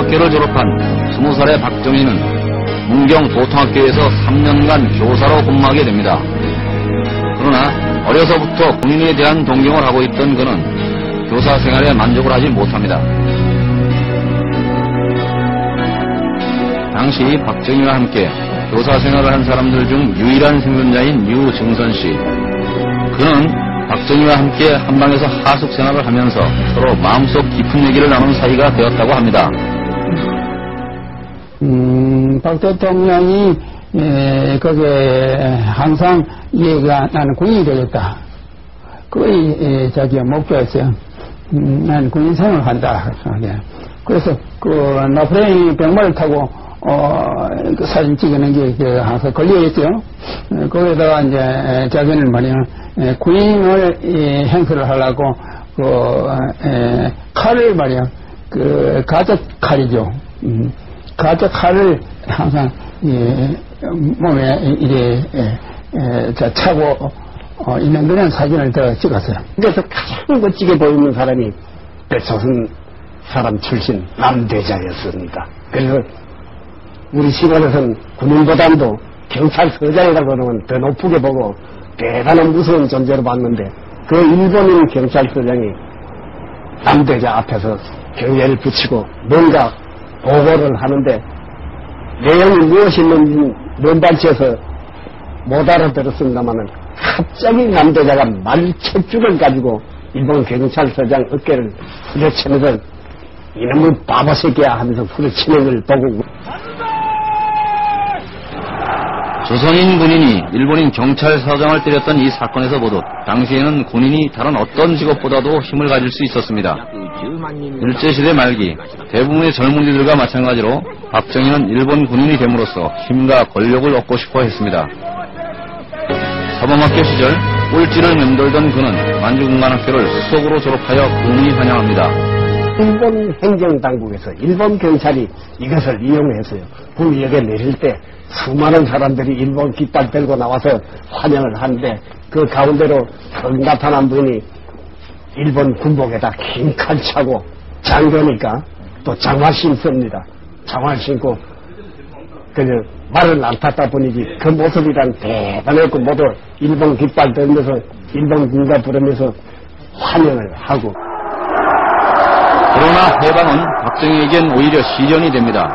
고등학교를 졸업한 20살의 박정희는 문경 보통학교에서 3년간 교사로 근무하게 됩니다. 그러나 어려서부터 군인에 대한 동경을 하고 있던 그는 교사 생활에 만족을 하지 못합니다. 당시 박정희와 함께 교사 생활을 한 사람들 중 유일한 생존자인 유증선 씨. 그는 박정희와 함께 한방에서 하숙 생활을 하면서 서로 마음속 깊은 얘기를 나누는 사이가 되었다고 합니다. 박 대통령이 거기에 항상 얘가 나는 군인이 되겠다. 거의 자기가 목표였어요. 나는 군인 생활을 한다. 그래서 그 나폴레옹이 병마를 타고 그 사진 찍는 게 항상 걸려있죠. 거기다가 이제 자기는 말이야 군인을 행세를 하려고 칼을 말이야 그 가적 칼이죠. 가적 칼을 항상 몸에 이래 차고 있는 그런 사진을 더 찍었어요. 그래서 가장 멋지게 보이는 사람이 조선 사람 출신 남대자였습니다. 그래서 우리 시골에서는 군인보다도 경찰서장이라고 그러면 더 높게 보고 대단한 무서운 존재로 봤는데 그 일본인 경찰서장이 남대자 앞에서 경례를 붙이고 뭔가 보고를 하는데 내용이 무엇이 있는지 먼발치에서 못 알아들었습니다만은 갑자기 남대자가 말책줄을 가지고 일본 경찰서장 어깨를 후려치면서 이놈의 바보 새끼야 하면서 후려치는 걸 보고 조선인 군인이 일본인 경찰서장을 때렸던 이 사건에서 보듯 당시에는 군인이 다른 어떤 직업보다도 힘을 가질 수 있었습니다. 일제시대 말기 대부분의 젊은이들과 마찬가지로 박정희는 일본 군인이 됨으로써 힘과 권력을 얻고 싶어 했습니다. 사범학교 시절 꼴찌를 맴돌던 그는 만주군관학교를 수석으로 졸업하여 국민이 환영합니다. 일본 행정당국에서 일본 경찰이 이것을 이용해서요. 구역에 내릴 때 수많은 사람들이 일본 깃발 들고 나와서 환영을 하는데 그 가운데로 나타난 분이 일본 군복에다 긴 칼 차고 장교니까 또 장화 신습니다. 장화 신고 그냥 말을 안 탔다 보니지 그 모습이란 대단했고 모두 일본 깃발 들면서 일본 군가 부르면서 환영을 하고. 그러나 해방은 박정희에겐 오히려 시련이 됩니다.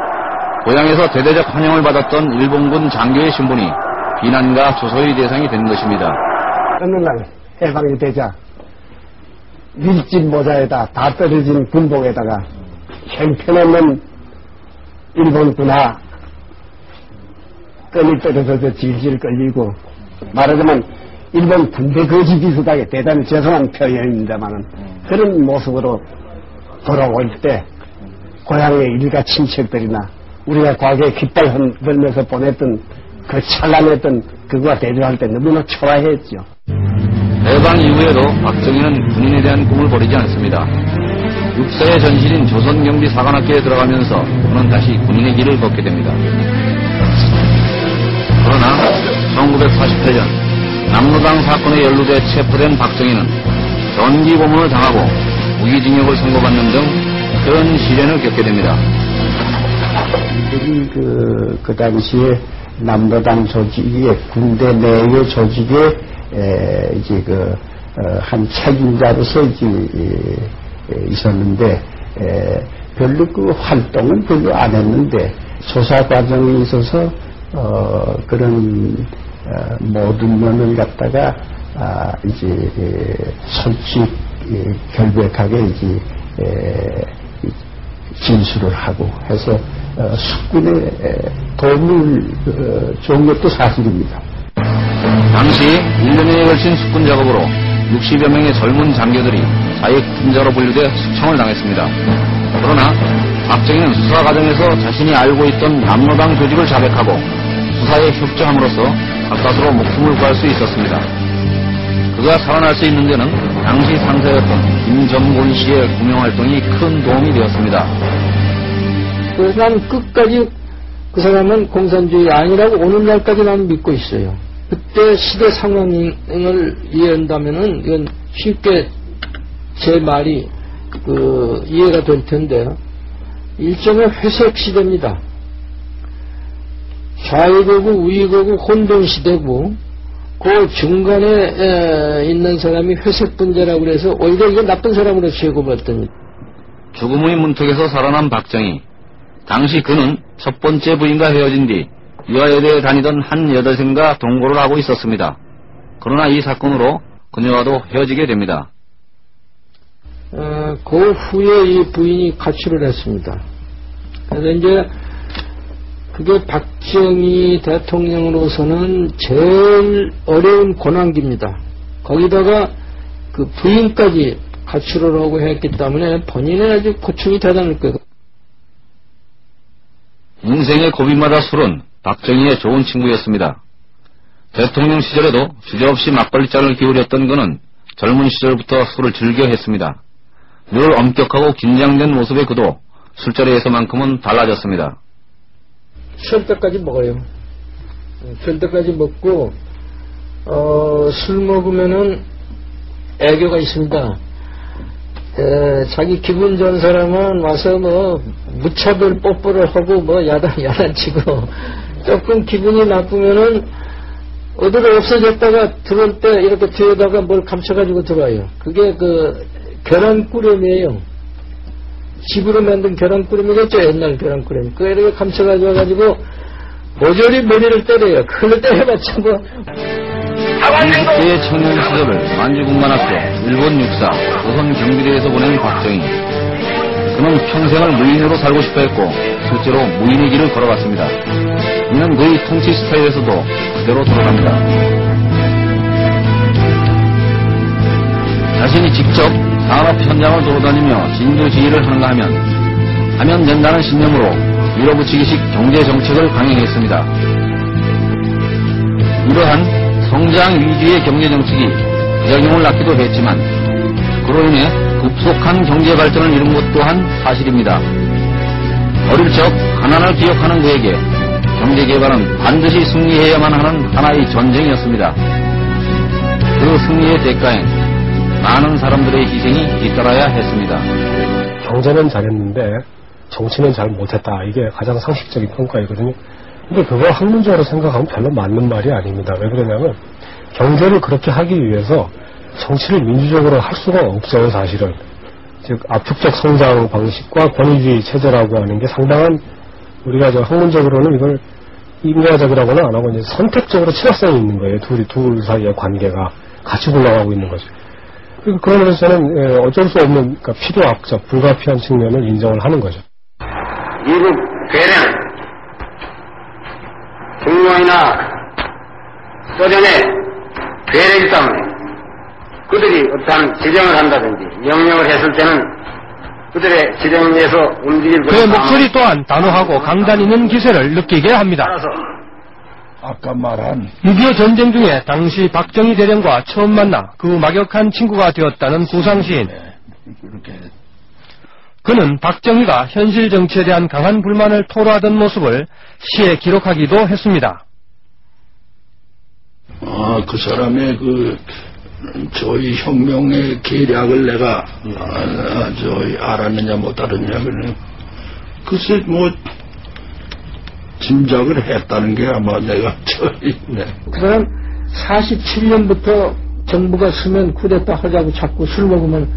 고향에서 대대적 환영을 받았던 일본군 장교의 신분이 비난과 조소의 대상이 된 것입니다. 어느 날 해방이 되자 밀짚 모자에다 다 떨어진 군복에다가 형편없는 일본 군화 끈이 떨어져서 질질 끌리고 말하자면 일본 군대 거지 비슷하게 대단히 죄송한 표현입니다만은 그런 모습으로 돌아올 때 고향의 일가 친척들이나 우리가 과거에 깃발 흔들면서 보냈던 그 찬란했던 그거와 대조할 때 너무나 초라했죠. 해방 이후에도 박정희는 군인에 대한 꿈을 버리지 않습니다. 육사의 전신인 조선경비사관학교에 들어가면서 그는 다시 군인의 길을 걷게 됩니다. 그러나 1948년 남로당 사건에 연루돼 체포된 박정희는 전기 고문을 당하고 무기징역을 선고받는 등 큰 시련을 겪게 됩니다. 그 당시에 남로당 조직의 군대 내의 조직에 이제 한 책임자로서 있었는데 별로 그 활동은 별로 안 했는데 조사 과정에 있어서 그런 모든 면을 갖다가 이제 솔직 결백하게 이제 진술을 하고 해서 숙군에 도움을 준 것도 사실입니다. 당시 1년여에 걸친 숙군 작업으로 60여 명의 젊은 장교들이 사익훈자로 분류돼 숙청을 당했습니다. 그러나 박정희는 수사 과정에서 자신이 알고 있던 남로당 조직을 자백하고 수사에 협조함으로써 가까스로 목숨을 구할 수 있었습니다. 그가 살아날 수 있는 데는 당시 상사였던 김정곤 씨의 구명활동이 큰 도움이 되었습니다. 그래서 나는 끝까지 그 사람은 공산주의 아니라고 오늘날까지 나는 믿고 있어요. 그때 시대 상황을 이해한다면은 이건 쉽게 제 말이 이해가 될 텐데 일종의 회색 시대입니다. 좌익이고 우익이고 혼돈 시대고 그 중간에 있는 사람이 회색 분자라고 그래서 오히려 이게 나쁜 사람으로 취급했더니 죽음의 문턱에서 살아난 박정희. 당시 그는 첫 번째 부인과 헤어진 뒤 여의대에 다니던 한 여대생과 동거를 하고 있었습니다. 그러나 이 사건으로 그녀와도 헤어지게 됩니다. 그 후에 이 부인이 가출을 했습니다. 그래서 이제 그게 박정희 대통령으로서는 제일 어려운 고난기입니다. 거기다가 그 부인까지 가출을 하고 했기 때문에 본인의 아주 고충이 대단할 거예요. 인생의 고비마다 술은 박정희의 좋은 친구였습니다. 대통령 시절에도 주저없이 막걸리잔을 기울였던 그는 젊은 시절부터 술을 즐겨 했습니다. 늘 엄격하고 긴장된 모습의 그도 술자리에서만큼은 달라졌습니다. 쉴 때까지 먹어요. 쉴 때까지 먹고 술 먹으면은 애교가 있습니다. 자기 기분 좋은 사람은 와서 뭐 무차별 뽀뽀를 하고 뭐 야단치고 조금 기분이 나쁘면은 어디로 없어졌다가 들어올 때 이렇게 뒤에다가 뭘 감춰가지고 들어와요. 그게 그 계란꾸러미예요. 집으로 만든 계란꾸러미겠죠. 옛날 계란꾸러미. 그거 이렇게 감춰가지고 모조리 머리를 때려요. 그걸 때려봤자 뭐. 20대의 청년 시절을 만주군만학교, 일본 육사, 조선 경비대에서 보낸 박정희. 그는 평생을 무인으로 살고 싶어 했고 실제로 무인의 길을 걸어갔습니다. 이는 그의 통치 스타일에서도 그대로 돌아갑니다. 자신이 직접 산업 현장을 돌아다니며 진두지휘를 하는가 하면 된다는 신념으로 밀어붙이기식 경제정책을 강행했습니다. 이러한 성장 위주의 경제정책이 부작용을 낳기도 했지만 그로 인해 급속한 경제발전을 이룬 것 또한 사실입니다. 어릴 적 가난을 기억하는 그에게 경제개발은 반드시 승리해야만 하는 하나의 전쟁이었습니다. 그 승리의 대가엔 많은 사람들의 희생이 뒤따라야 했습니다. 경제는 잘했는데 정치는 잘 못했다. 이게 가장 상식적인 평가이거든요. 근데 그거 학문적으로 생각하면 별로 맞는 말이 아닙니다. 왜 그러냐면 경제를 그렇게 하기 위해서 정치를 민주적으로 할 수가 없어요. 사실은. 즉 압축적 성장 방식과 권위주의 체제라고 하는 게 상당한 우리가 저 학문적으로는 이걸 인과적이라고는 안 하고 이제 선택적으로 친화성이 있는 거예요. 둘 사이의 관계가 같이 굴러가고 있는 거죠. 그런 면에서 저는 어쩔 수 없는 그러니까 필요학적 불가피한 측면을 인정을 하는 거죠. 미국 괴뢰는 중공이나 소련의 괴뢰이기 때문에 그들이 어떠한 지령을 한다든지 명령을 했을 때는 그들의 지령에서 움직일 그의 목소리 또한 단호하고 강단 있는 기세를 느끼게 합니다. 아까 말한 6.25 전쟁 중에 당시 박정희 대령과 처음 만나 그 막역한 친구가 되었다는 구상시인. 그는 박정희가 현실 정치에 대한 강한 불만을 토로하던 모습을 시에 기록하기도 했습니다. 그 사람의 저희 혁명의 계략을 내가 알았느냐 못 알았느냐 그러네. 글쎄 짐작을 했다는 게 아마 내가 그 사람 47년부터 정부가 쓰면 쿠데타 하자고 자꾸 술 먹으면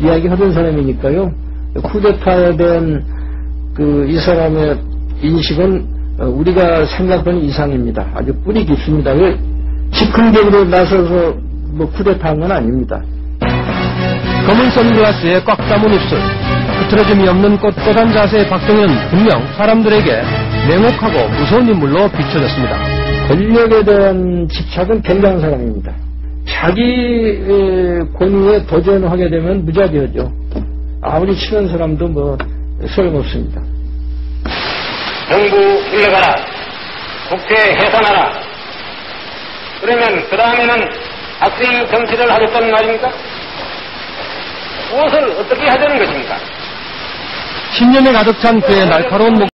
이야기하던 사람이니까요. 쿠데타에 대한 이 사람의 인식은 우리가 생각하는 이상입니다. 아주 뿌리 깊습니다. 즉흥적으로 나서서 쿠데타한 건 아닙니다. 검은 선글라스에 꽉 담은 입술, 흐트러짐이 없는 꼿꼿한 자세의 박정희는 분명 사람들에게 냉혹하고 무서운 인물로 비춰졌습니다. 권력에 대한 집착은 굉장한 사람입니다. 자기 권위에 도전하게 되면 무자비하죠. 아무리 친한 사람도 소용없습니다. 정부 물러가라. 국회 해산하라. 그러면 그 다음에는 학생 정치를 하겠다는 말입니까? 무엇을 어떻게 해야 되는 것입니까? 신념에 가득 찬 그의 날카로운 목